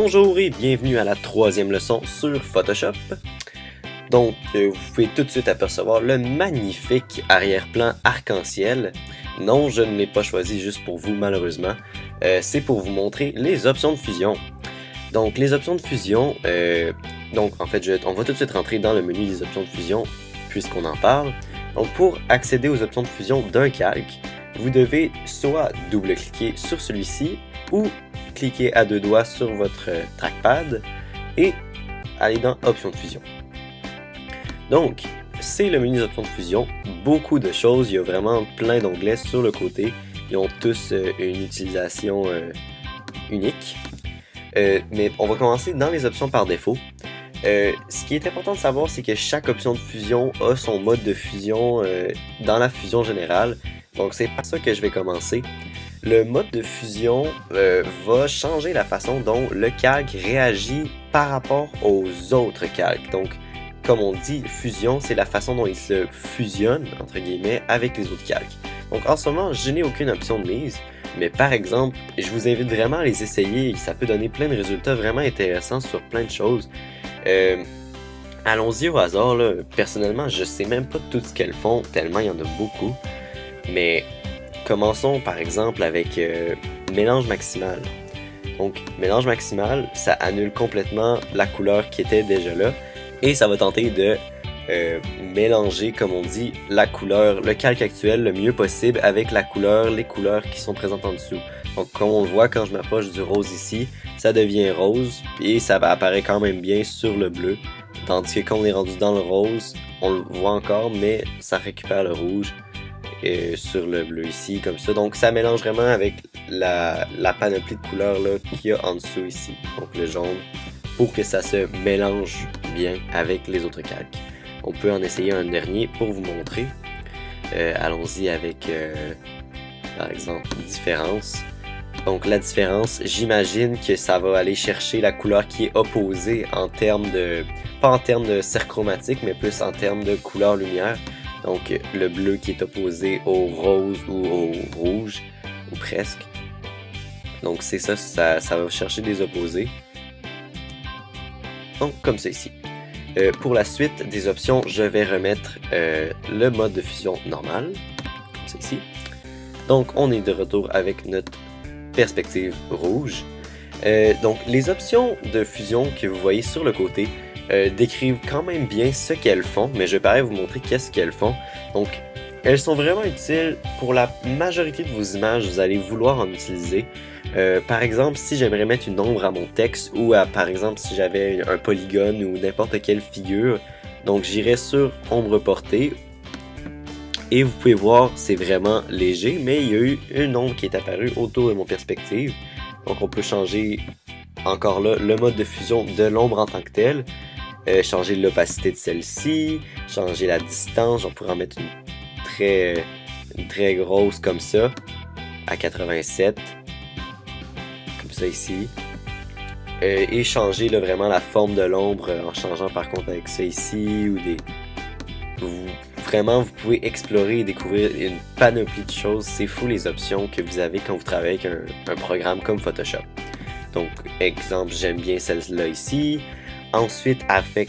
Bonjour et bienvenue à la troisième leçon sur Photoshop. Donc, vous pouvez tout de suite apercevoir le magnifique arrière-plan arc-en-ciel. Non, je ne l'ai pas choisi juste pour vous, malheureusement. C'est pour vous montrer les options de fusion. Donc, les options de fusion, on va tout de suite rentrer dans le menu des options de fusion, puisqu'on en parle. Donc, pour accéder aux options de fusion d'un calque, vous devez soit double-cliquer sur celui-ci, ou cliquer à deux doigts sur votre trackpad et aller dans Options de fusion. Donc, c'est le menu des options de fusion. Beaucoup de choses, il y a vraiment plein d'onglets sur le côté. Ils ont tous une utilisation unique. Mais on va commencer dans les options par défaut. Ce qui est important de savoir, c'est que chaque option de fusion a son mode de fusion dans la fusion générale. Donc, c'est par ça que je vais commencer. Le mode de fusion va changer la façon dont le calque réagit par rapport aux autres calques. Donc, comme on dit, fusion, c'est la façon dont il se fusionne, entre guillemets, avec les autres calques. Donc, en ce moment, je n'ai aucune option de mise, mais par exemple, je vous invite vraiment à les essayer. Ça peut donner plein de résultats vraiment intéressants sur plein de choses. Allons-y au hasard, là. Personnellement, je sais même pas tout ce qu'elles font, tellement il y en a beaucoup. Mais commençons par exemple avec mélange maximal. Donc mélange maximal, ça annule complètement la couleur qui était déjà là et ça va tenter de mélanger, comme on dit, la couleur, le calque actuel le mieux possible avec la couleur, les couleurs qui sont présentes en dessous. Donc comme on le voit quand je m'approche du rose ici, ça devient rose et ça apparaît quand même bien sur le bleu. Tandis que quand on est rendu dans le rose, on le voit encore mais ça récupère le rouge. Sur le bleu ici, comme ça. Donc ça mélange vraiment avec la panoplie de couleurs qu'il y a en dessous ici. Donc le jaune, pour que ça se mélange bien avec les autres calques. On peut en essayer un dernier pour vous montrer. Allons-y avec, par exemple, différence. Donc la différence, j'imagine que ça va aller chercher la couleur qui est opposée en termes de, pas en termes de cercle chromatique, mais plus en termes de couleur-lumière. Donc le bleu qui est opposé au rose ou au rouge, ou presque. Donc c'est ça, ça va chercher des opposés. Donc comme ça ici. Pour la suite des options, je vais remettre le mode de fusion normal, comme ça ici. Donc on est de retour avec notre perspective rouge. Donc les options de fusion que vous voyez sur le côté, décrivent quand même bien ce qu'elles font, mais je vais pareil vous montrer qu'est-ce qu'elles font. Donc, elles sont vraiment utiles pour la majorité de vos images, vous allez vouloir en utiliser. Par exemple, si j'aimerais mettre une ombre à mon texte, ou par exemple si j'avais un polygone ou n'importe quelle figure, donc j'irais sur ombre portée, et vous pouvez voir, c'est vraiment léger, mais il y a eu une ombre qui est apparue autour de mon perspective. Donc on peut changer encore là le mode de fusion de l'ombre en tant que telle. Changer l'opacité de celle-ci, changer la distance, on pourrait en mettre une très grosse comme ça, à 87, comme ça ici, et changer là, vraiment la forme de l'ombre en changeant par contre avec ça ici, ou vraiment vous pouvez explorer et découvrir une panoplie de choses. C'est fou les options que vous avez quand vous travaillez avec un programme comme Photoshop. Donc exemple, j'aime bien celle-là ici. Ensuite, après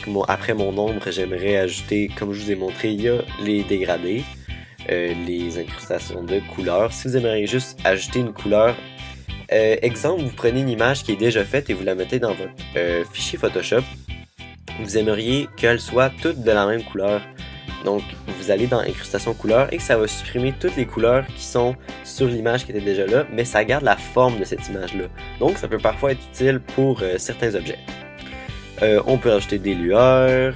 mon ombre, j'aimerais ajouter, comme je vous ai montré, il y a les dégradés, les incrustations de couleurs. Si vous aimeriez juste ajouter une couleur, exemple, vous prenez une image qui est déjà faite et vous la mettez dans votre fichier Photoshop, vous aimeriez qu'elle soit toute de la même couleur. Donc, vous allez dans incrustation couleur et ça va supprimer toutes les couleurs qui sont sur l'image qui était déjà là, mais ça garde la forme de cette image-là. Donc, ça peut parfois être utile pour certains objets. On peut rajouter des lueurs,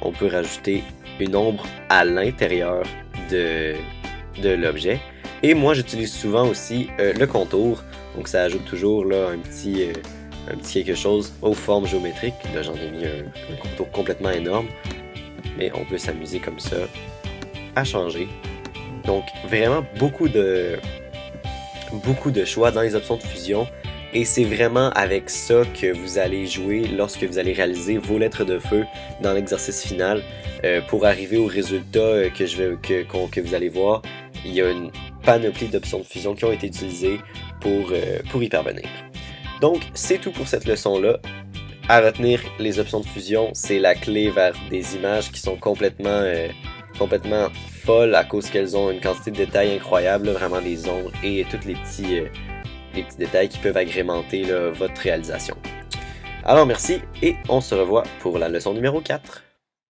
on peut rajouter une ombre à l'intérieur de l'objet. Et moi j'utilise souvent aussi le contour, donc ça ajoute toujours là, un petit quelque chose aux formes géométriques. Là j'en ai mis un contour complètement énorme, mais on peut s'amuser comme ça à changer. Donc vraiment beaucoup de choix dans les options de fusion. Et c'est vraiment avec ça que vous allez jouer lorsque vous allez réaliser vos lettres de feu dans l'exercice final. Pour arriver au résultat que vous allez voir, il y a une panoplie d'options de fusion qui ont été utilisées pour y parvenir. Donc, c'est tout pour cette leçon-là. À retenir, les options de fusion, c'est la clé vers des images qui sont complètement folles à cause qu'elles ont une quantité de détails incroyable, là, vraiment des ombres et tous les petits détails qui peuvent agrémenter là, votre réalisation. Alors merci et on se revoit pour la leçon numéro 4.